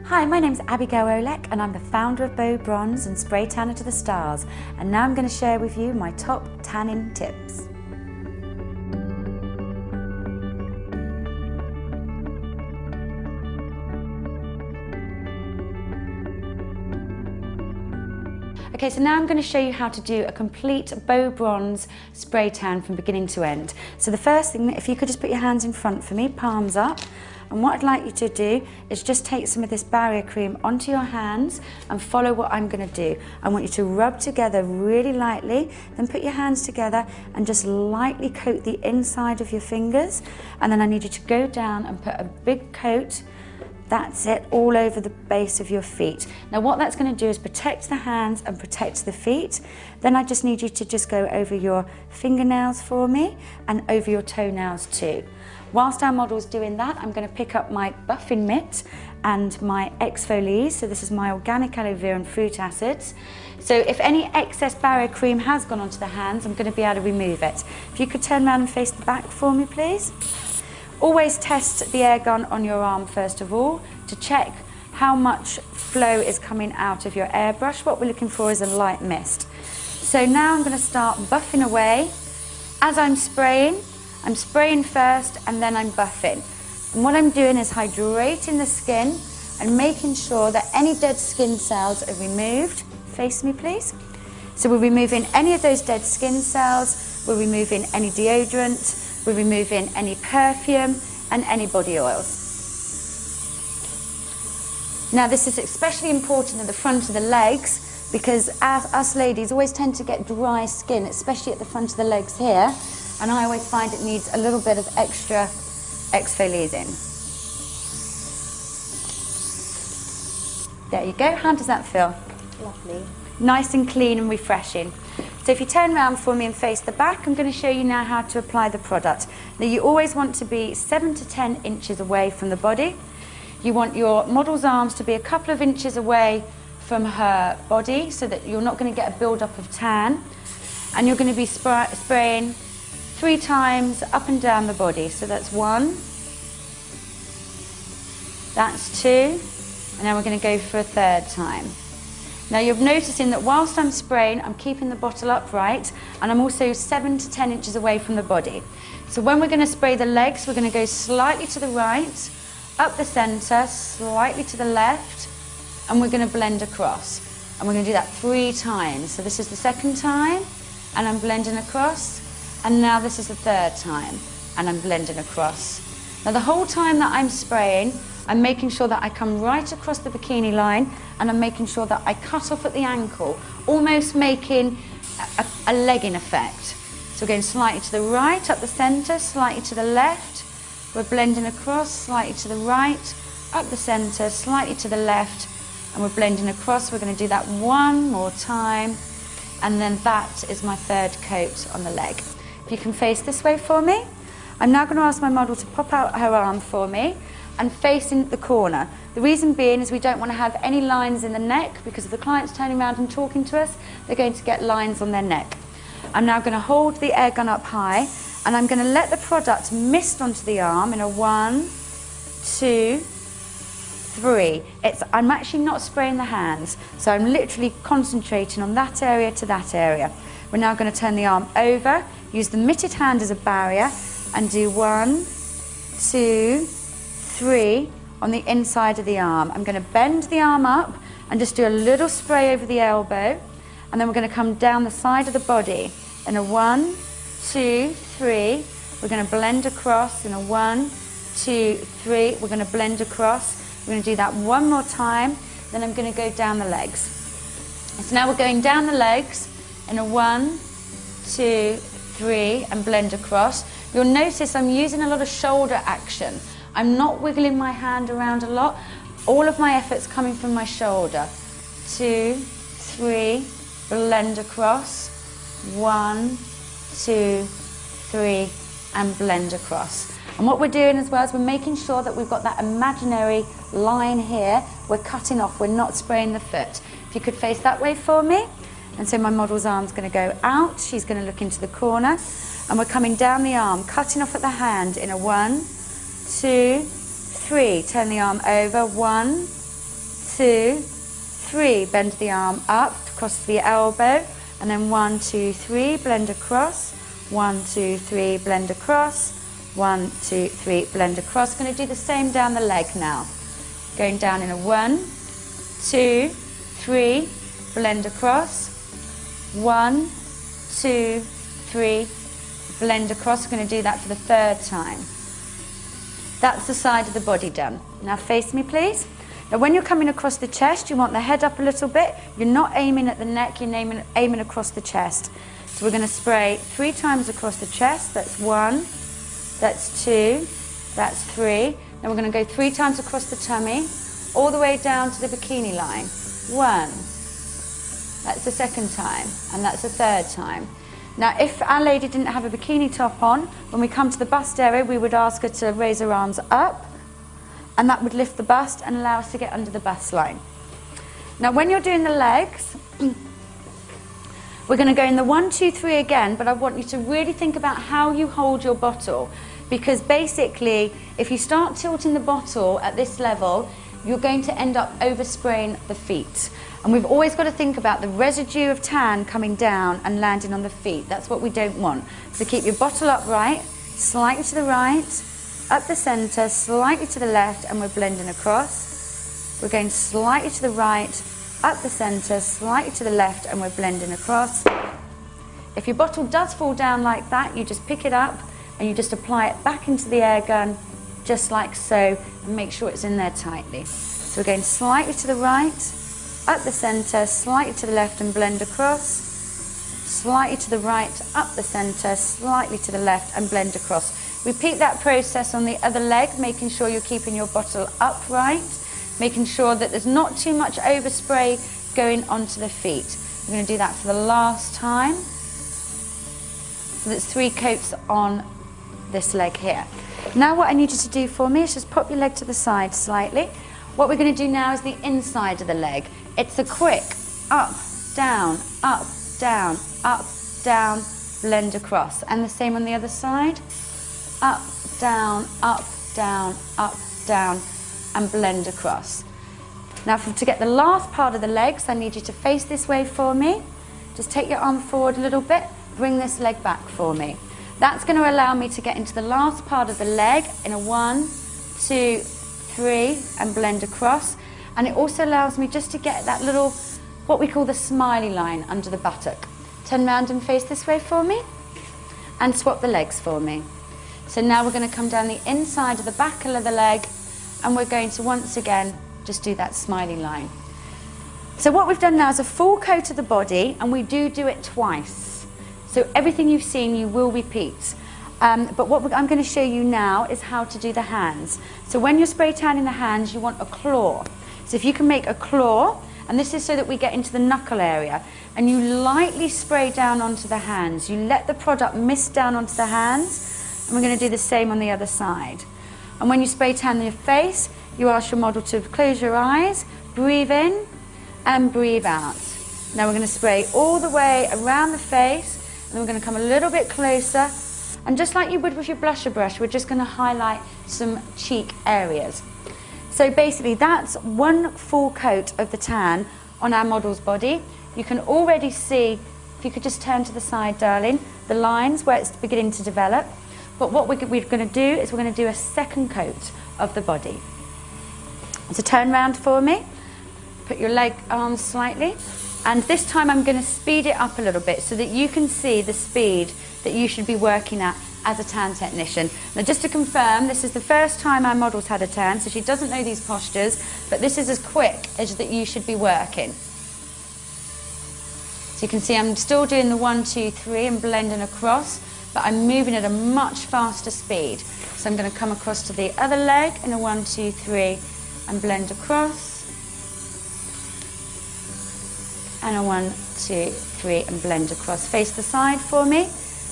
Hi, my name's Abigail Olek and I'm the founder of Bow Bronze and Spray Tanner to the Stars, and now I'm going to share with you my top tanning tips. Okay, so now I'm going to show you how to do a complete Bow Bronze spray tan from beginning to end. So the first thing, if you could just put your hands in front for me, palms up, and what I'd like you to do is just take some of this barrier cream onto your hands and follow what I'm going to do. I want you to rub together really lightly, then put your hands together and just lightly coat the inside of your fingers, and then I need you to go down and put a big coat. That's it, all over the base of your feet. Now what that's going to do is protect the hands and protect the feet. Then I just need you to just go over your fingernails for me and over your toenails too. Whilst our model's doing that, I'm going to pick up my buffing mitt and my exfolies. So this is my organic aloe vera and fruit acids. So if any excess barrier cream has gone onto the hands, I'm going to be able to remove it. If you could turn around and face the back for me, please. Always test the air gun on your arm first of all to check how much flow is coming out of your airbrush. What we're looking for is a light mist. So now I'm going to start buffing away. As I'm spraying first and then I'm buffing. And what I'm doing is hydrating the skin and making sure that any dead skin cells are removed. Face me please. So we're removing any of those dead skin cells, we're removing any deodorant, we're removing any perfume and any body oils. Now this is especially important at the front of the legs because us ladies always tend to get dry skin, especially at the front of the legs here, and I always find it needs a little bit of extra exfoliating. There you go, how does that feel? Lovely. Nice and clean and refreshing. So if you turn around for me and face the back, I'm going to show you now how to apply the product. Now you always want to be 7 to 10 inches away from the body. You want your model's arms to be a couple of inches away from her body so that you're not going to get a build-up of tan. And you're going to be spraying 3 times up and down the body. So that's 1, that's 2, and now we're going to go for a 3rd time. Now you're noticing that whilst I'm spraying, I'm keeping the bottle upright and I'm also 7 to 10 inches away from the body. So when we're going to spray the legs, we're going to go slightly to the right, up the centre, slightly to the left, and we're going to blend across. And we're going to do that 3 times. So this is the 2nd time, and I'm blending across. And now this is the 3rd time, and I'm blending across. Now the whole time that I'm spraying, I'm making sure that I come right across the bikini line and I'm making sure that I cut off at the ankle, almost making a legging effect. So we're going slightly to the right, up the centre, slightly to the left. We're blending across, slightly to the right, up the centre, slightly to the left, and we're blending across. We're going to do that 1 more time, and then that is my 3rd coat on the leg. If you can face this way for me. I'm now going to ask my model to pop out her arm for me and facing the corner. The reason being is we don't want to have any lines in the neck because if the client's turning around and talking to us, they're going to get lines on their neck. I'm now going to hold the air gun up high and I'm going to let the product mist onto the arm in a 1, 2, 3. I'm actually not spraying the hands, so I'm literally concentrating on that area to that area. We're now going to turn the arm over, use the mitted hand as a barrier and do 1, 2, 3 on the inside of the arm. I'm going to bend the arm up and just do a little spray over the elbow, and then we're going to come down the side of the body in a 1, 2, 3. We're going to blend across in a 1, 2, 3. We're going to blend across. We're going to do that 1 more time, then I'm going to go down the legs. So now we're going down the legs in a 1, 2, 3 and blend across. You'll notice I'm using a lot of shoulder action. I'm not wiggling my hand around a lot. All of my effort's coming from my shoulder. 2, 3, blend across. 1, 2, 3, and blend across. And what we're doing as well is we're making sure that we've got that imaginary line here. We're cutting off, we're not spraying the foot. If you could face that way for me. And so my model's arm's going to go out. She's going to look into the corner. And we're coming down the arm, cutting off at the hand in a 1, 2, 3. Turn the arm over. 1, 2, 3, bend the arm up, across the elbow, and then 1, 2, 3, blend across, 1, 2, 3, blend across, 1, 2, 3, blend across. Going to do the same down the leg now. Going down in a 1, 2, 3, blend across, 1, 2, 3, blend across. We're going to do that for the 3rd time. That's the side of the body done. Now face me, please. Now when you're coming across the chest, you want the head up a little bit. You're not aiming at the neck, you're aiming across the chest. So we're going to spray 3 times across the chest. That's 1, that's 2, that's 3. Then we're going to go 3 times across the tummy, all the way down to the bikini line. 1, that's the 2nd time, and that's the 3rd time. Now, if our lady didn't have a bikini top on, when we come to the bust area, we would ask her to raise her arms up, and that would lift the bust and allow us to get under the bust line. Now, when you're doing the legs, we're going to go in the 1, 2, 3 again, but I want you to really think about how you hold your bottle, because basically, if you start tilting the bottle at this level, you're going to end up overspraying the feet. And we've always got to think about the residue of tan coming down and landing on the feet. That's what we don't want. So keep your bottle upright, slightly to the right, up the centre, slightly to the left, and we're blending across. We're going slightly to the right, up the centre, slightly to the left, and we're blending across. If your bottle does fall down like that, you just pick it up and you just apply it back into the air gun, just like so, and make sure it's in there tightly. So we're going slightly to the right, up the centre, slightly to the left and blend across, slightly to the right, up the centre, slightly to the left and blend across. Repeat that process on the other leg, making sure you're keeping your bottle upright, making sure that there's not too much overspray going onto the feet. We're going to do that for the last time. So that's 3 coats on this leg here. Now what I need you to do for me is just pop your leg to the side slightly. What we're going to do now is the inside of the leg. It's a quick up, down, down, blend across. And the same on the other side. Up, down, and blend across. Now to get the last part of the legs, I need you to face this way for me. Just take your arm forward a little bit, bring this leg back for me. That's going to allow me to get into the last part of the leg in a 1, 2, 3 and blend across. And it also allows me just to get that little, what we call the smiley line under the buttock. Turn round and face this way for me and swap the legs for me. So now we're going to come down the inside of the back of the leg and we're going to once again just do that smiley line. So what we've done now is a full coat of the body, and we do it twice. So everything you've seen you will repeat. But what I'm going to show you now is how to do the hands. So when you're spray tanning the hands, you want a claw. So if you can make a claw, and this is so that we get into the knuckle area, and you lightly spray down onto the hands. You let the product mist down onto the hands, and we're going to do the same on the other side. And when you spray tan your face, you ask your model to close your eyes, breathe in, and breathe out. Now we're going to spray all the way around the face, and we're going to come a little bit closer. And just like you would with your blusher brush, we're just going to highlight some cheek areas. So basically that's one full coat of the tan on our model's body. You can already see, if you could just turn to the side, darling, the lines where it's beginning to develop. But what we're going to do is we're going to do a second coat of the body. So turn round for me, put your leg arms slightly, and this time I'm going to speed it up a little bit so that you can see the speed that you should be working at as a tan technician. Now just to confirm, this is the first time our model's had a tan, so she doesn't know these postures, but this is as quick as that you should be working. So you can see I'm still doing the 1, 2, 3 and blending across, but I'm moving at a much faster speed. So I'm going to come across to the other leg in a 1, 2, 3 and blend across. And a 1, 2, 3 and blend across. Face the side for me.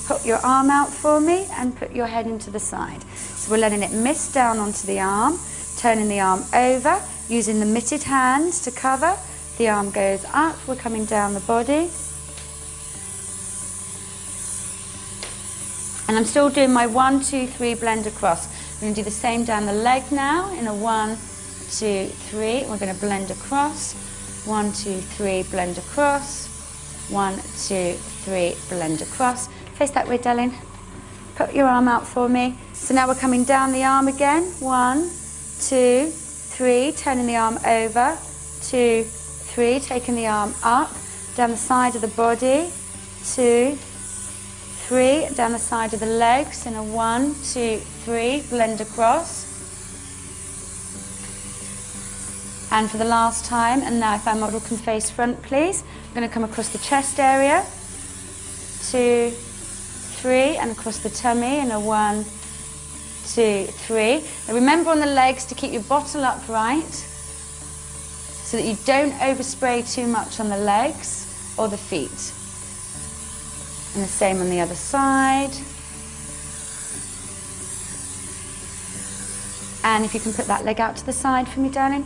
Put your arm out for me and put your head into the side. So we're letting it mist down onto the arm, turning the arm over, using the mitted hands to cover. The arm goes up, we're coming down the body. And I'm still doing my 1, 2, 3 blend across. I'm going to do the same down the leg now in a 1, 2, 3. We're going to blend across. 1, 2, 3, blend across. 1, 2, 3, blend across. Face that way, darling. Put your arm out for me. So now we're coming down the arm again. 1, 2, 3, turning the arm over. 2, 3, taking the arm up, down the side of the body. 2, 3, down the side of the legs. In a 1, 2, 3, blend across. And for the last time, and now if our model can face front, please. I'm going to come across the chest area. 2, 3, and across the tummy in a 1, 2, 3. Now remember on the legs to keep your bottle upright so that you don't overspray too much on the legs or the feet. And the same on the other side. And if you can put that leg out to the side for me, darling.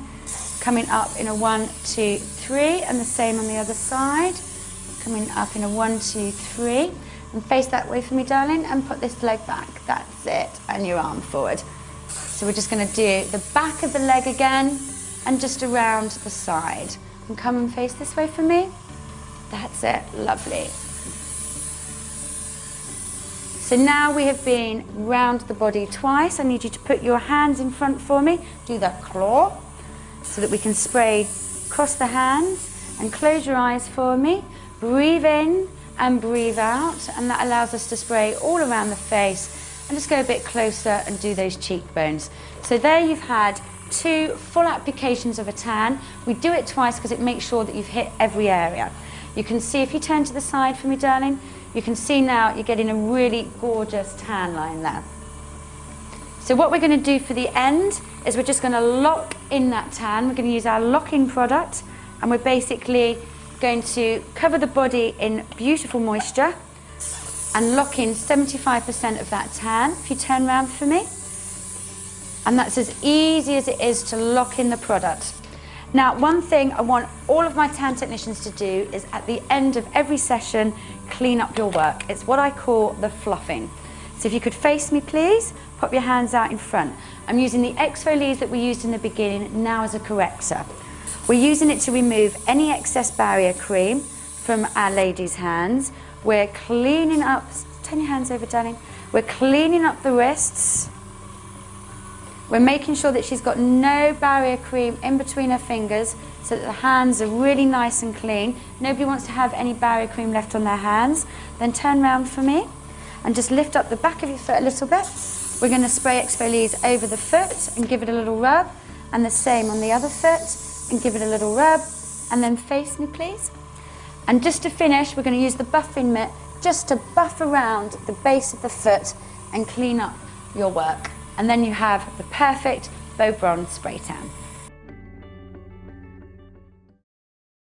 Coming up in a 1, 2, 3, and the same on the other side. Coming up in a 1, 2, 3. And face that way for me, darling, and put this leg back. That's it, and your arm forward. So we're just going to do the back of the leg again, and just around the side. And come and face this way for me. That's it, lovely. So now we have been round the body twice. I need you to put your hands in front for me. Do the claw, so that we can spray across the hands. And close your eyes for me. Breathe in and breathe out, and that allows us to spray all around the face. And just go a bit closer and do those cheekbones. So there you've had 2 full applications of a tan. We do it twice because it makes sure that you've hit every area. You can see, if you turn to the side for me, darling, you can see now you're getting a really gorgeous tan line there. So what we're going to do for the end is we're just going to lock in that tan. We're going to use our lock-in product, and we're basically going to cover the body in beautiful moisture and lock in 75% of that tan. If you turn around for me. And that's as easy as it is to lock in the product. Now, one thing I want all of my tan technicians to do is at the end of every session, clean up your work. It's what I call the fluffing. So if you could face me, please, pop your hands out in front. I'm using the Exfolies that we used in the beginning now as a corrector. We're using it to remove any excess barrier cream from our lady's hands. We're cleaning up, turn your hands over, darling. We're cleaning up the wrists. We're making sure that she's got no barrier cream in between her fingers so that the hands are really nice and clean. Nobody wants to have any barrier cream left on their hands. Then turn around for me and just lift up the back of your foot a little bit. We're going to spray Exfolies over the foot and give it a little rub, and the same on the other foot and give it a little rub, and then face me, please. And just to finish, we're going to use the buffing mitt just to buff around the base of the foot and clean up your work. And then you have the perfect Beau Bronze spray tan.